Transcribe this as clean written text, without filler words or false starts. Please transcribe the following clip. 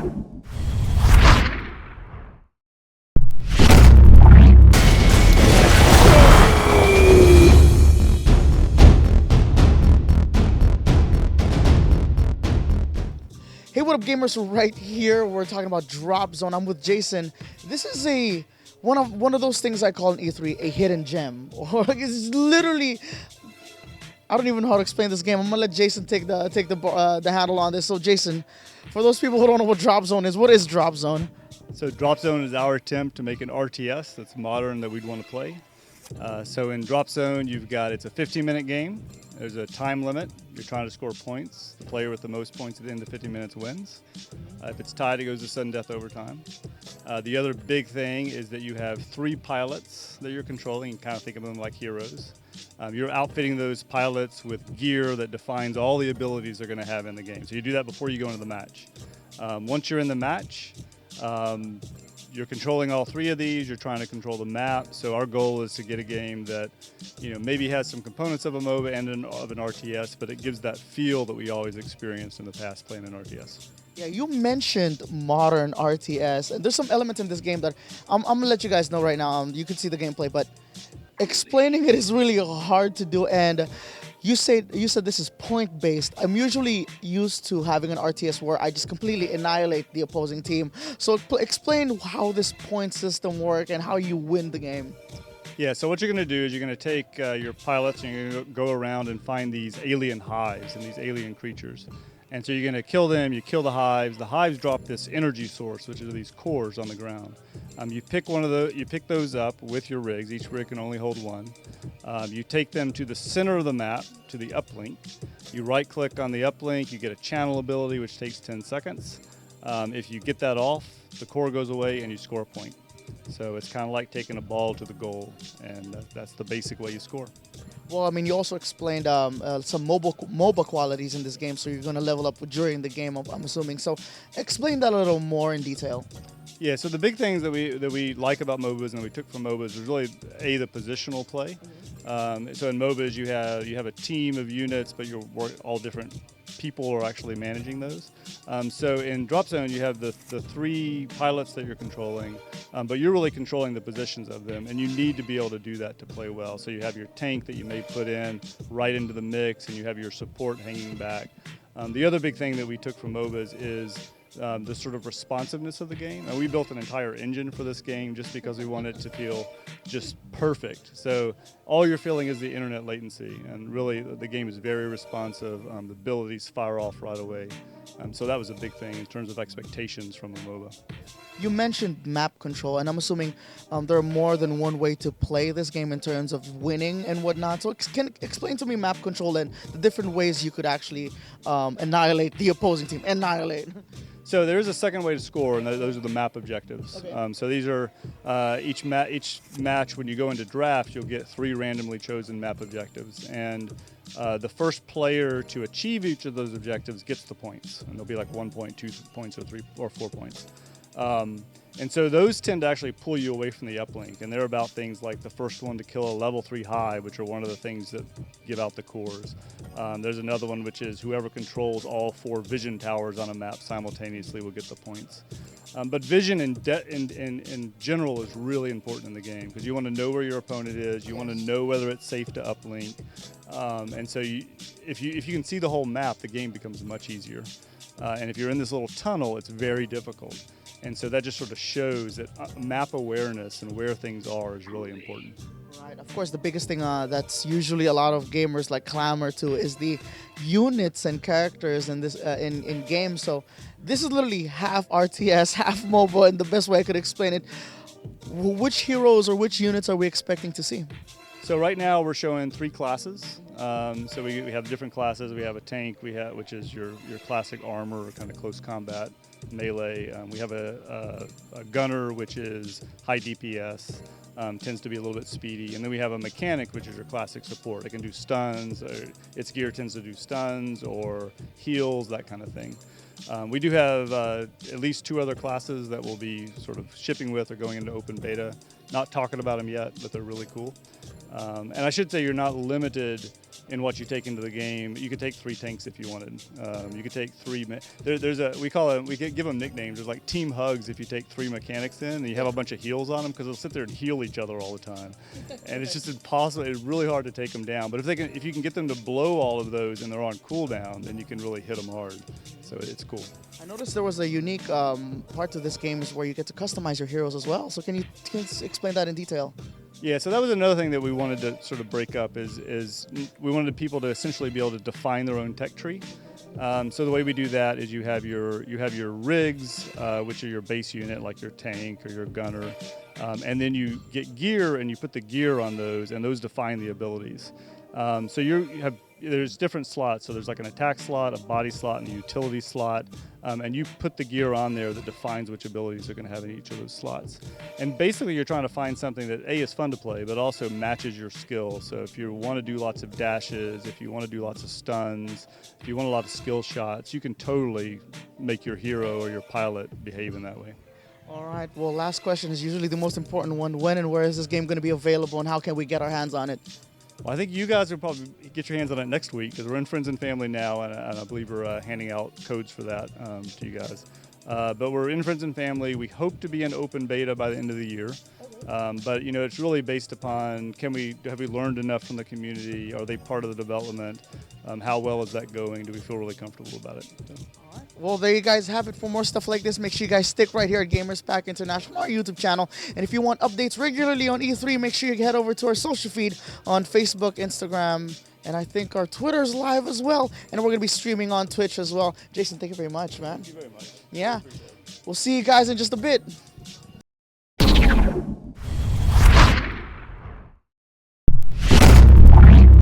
Hey, what up, gamers? So right here, we're talking about Dropzone. I'm with Jason. This is one of those things I call in E3 a hidden gem, or it's literally, I don't even know how to explain this game. I'm gonna let Jason take the handle on this. So Jason, for those people who don't know what Dropzone is, what is Dropzone? So Dropzone is our attempt to make an RTS that's modern that we'd want to play. So in Dropzone, it's a 15-minute game. There's a time limit. You're trying to score points. The player with the most points at the end of 50 minutes wins. If it's tied, it goes to sudden death overtime. The other big thing is that you have 3 pilots that you're controlling. You kind of think of them like heroes. You're outfitting those pilots with gear that defines all the abilities they're going to have in the game. So you do that before you go into the match. Once you're in the match, you're controlling all 3 of these. You're trying to control the map. So our goal is to get a game that, maybe has some components of a MOBA and of an RTS, but it gives that feel that we always experienced in the past playing an RTS. Yeah, you mentioned modern RTS, and there's some elements in this game that I'm gonna let you guys know right now. You can see the gameplay, but explaining it is really hard to do. And you said this is point based. I'm usually used to having an RTS where I just completely annihilate the opposing team. So explain how this point system works and how you win the game. Yeah, so what you're going to do is you're going to take your pilots and you're going to go around and find these alien hives and these alien creatures. And so you're going to kill them, you kill the hives. The hives drop this energy source, which are these cores on the ground. You pick those up with your rigs. Each rig can only hold 1. You take them to the center of the map, to the uplink. You right-click on the uplink, you get a channel ability, which takes 10 seconds. If you get that off, the core goes away and you score a point. So it's kind of like taking a ball to the goal, and that's the basic way you score. Well, I mean, you also explained some MOBA qualities in this game, so you're going to level up during the game, I'm assuming. So explain that a little more in detail. Yeah, so the big things that we like about MOBAs and we took from MOBAs is really the positional play. So in MOBAs you have a team of units, but all different people are actually managing those. So in Dropzone you have the 3 pilots that you're controlling, but you're really controlling the positions of them, and you need to be able to do that to play well. So you have your tank that you may put in right into the mix, and you have your support hanging back. The other big thing that we took from MOBAs is the sort of responsiveness of the game. And we built an entire engine for this game just because we want it to feel just perfect. So all you're feeling is the internet latency, and really the game is very responsive. The abilities fire off right away. So that was a big thing in terms of expectations from a MOBA. You mentioned map control, and I'm assuming there are more than one way to play this game in terms of winning and whatnot. So explain to me map control and the different ways you could actually annihilate the opposing team. Annihilate. So there is a second way to score, and those are the map objectives. Okay. So these are each match. When you go into draft, you'll get 3 randomly chosen map objectives, and the first player to achieve each of those objectives gets the points, and they'll be like 1 point, 2 points, or 3 or 4 points. And so those tend to actually pull you away from the uplink, and they're about things like the first one to kill a level 3 hive, which are one of the things that give out the cores. There's another one which is whoever controls all 4 vision towers on a map simultaneously will get the points. But vision in general is really important in the game, because you want to know where your opponent is, you want to know whether it's safe to uplink, and so if you can see the whole map, the game becomes much easier. And if you're in this little tunnel, it's very difficult. And so that just sort of shows that map awareness and where things are is really important. Right. Of course, the biggest thing that's usually a lot of gamers like clamor to is the units and characters in this in games. So this is literally half RTS, half MOBA, and the best way I could explain it. Which heroes or which units are we expecting to see? So right now we're showing 3 classes. So we have different classes. We have a tank, which is your classic armor, kind of close combat, melee. We have a gunner, which is high DPS, tends to be a little bit speedy. And then we have a mechanic, which is your classic support. It can do stuns, or its gear tends to do stuns or heals, that kind of thing. We do have at least 2 other classes that we'll be sort of shipping with or going into open beta. Not talking about them yet, but they're really cool. And I should say you're not limited in what you take into the game. You could take 3 tanks if you wanted. You could take 3. There's a we give them nicknames. There's like team hugs if you take 3 mechanics in, and you have a bunch of heals on them because they'll sit there and heal each other all the time, and it's just impossible. It's really hard to take them down. But if you can get them to blow all of those and they're on cooldown, then you can really hit them hard. So it's cool. I noticed there was a unique part to this game is where you get to customize your heroes as well. So can you explain that in detail? Yeah, so that was another thing that we wanted to sort of break up is we wanted people to essentially be able to define their own tech tree. So the way we do that is you have your rigs, which are your base unit, like your tank or your gunner, and then you get gear and you put the gear on those, and those define the abilities. So there's different slots. So there's like an attack slot, a body slot, and a utility slot. And you put the gear on there that defines which abilities you're going to have in each of those slots. And basically you're trying to find something that A, is fun to play, but also matches your skill. So if you want to do lots of dashes, if you want to do lots of stuns, if you want a lot of skill shots, you can totally make your hero or your pilot behave in that way. All right. Well, last question is usually the most important one. When and where is this game going to be available, and how can we get our hands on it? Well, I think you guys will probably get your hands on it next week because we're in Friends and Family now, and I believe we're handing out codes for that to you guys. But we're in Friends and Family. We hope to be in open beta by the end of the year. But it's really based upon have we learned enough from the community? Are they part of the development? How well is that going? Do we feel really comfortable about it? So. All right. Well, there you guys have it. For more stuff like this, make sure you guys stick right here at GamersPack International, our YouTube channel. And if you want updates regularly on E3, make sure you head over to our social feed on Facebook, Instagram, and I think our Twitter's live as well. And we're going to be streaming on Twitch as well. Jason, thank you very much, man. Thank you very much. Yeah. We'll see you guys in just a bit.